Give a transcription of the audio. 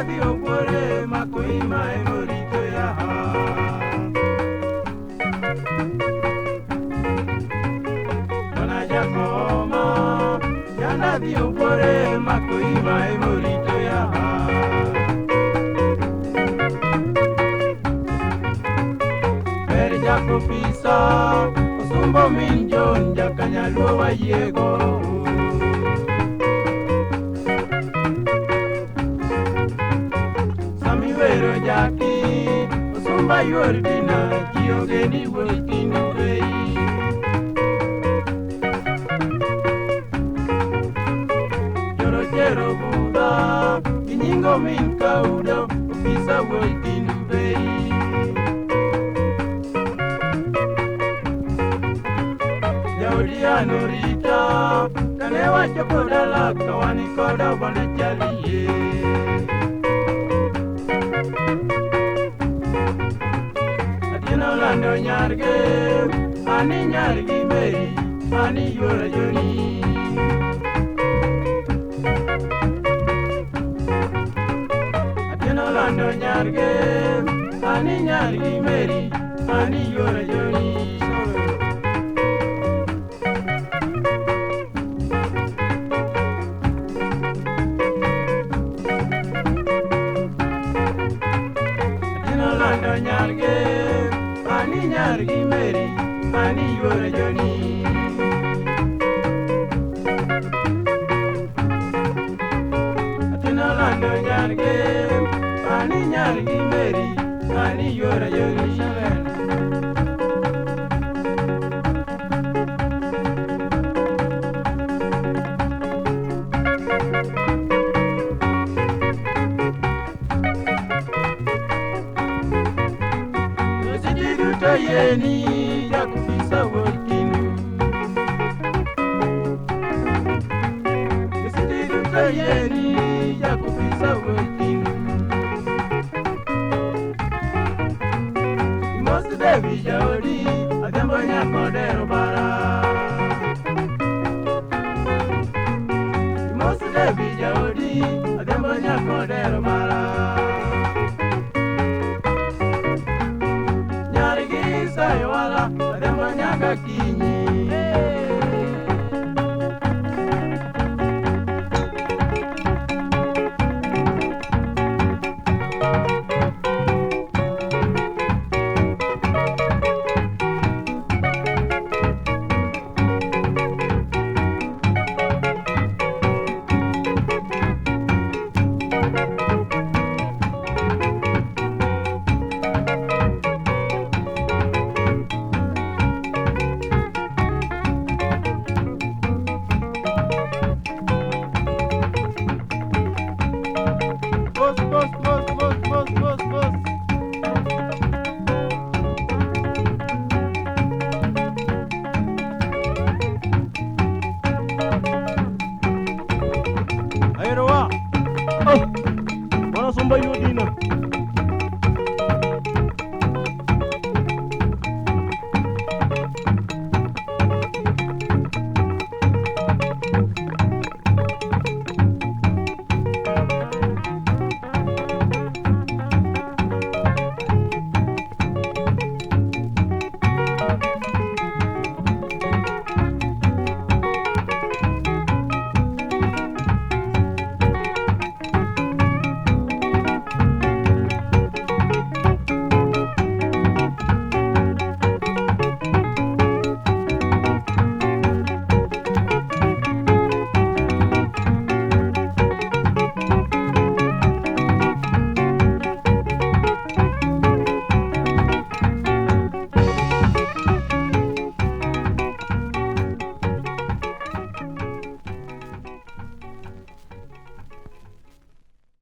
Di opore makoima e morito ya Wana jakoma Yanda di opore makoima e morito ya Per jako pisa Osumbo minjon Jakanyaluo wa yego Pero Jacki, Osumba Yordina, Giogeni working away. Jero Buddha, Iningo Min Kauda, Pisa working away. Yaudiano Rita, Kanewa Chokodala, Kawani Koda, Bonachali. Lando nyarge, ani nyargi meri, ani yora joni. Atino lando nyarge, ani nyargi meri, ani yora joni. Atino lando nyarge. Ani nyargi meri, ani yora joni. Atino lando nyarge, ani nyargi meri, ani yora joni. Yeni yakufisa workinu Kisidiruta yeni yakufisa workinu Imosu devi jaodi Adembo nyakodero bara Imosu devi jaodi Adembo nyakodero bara Sayawala, Ademba Nyagaki.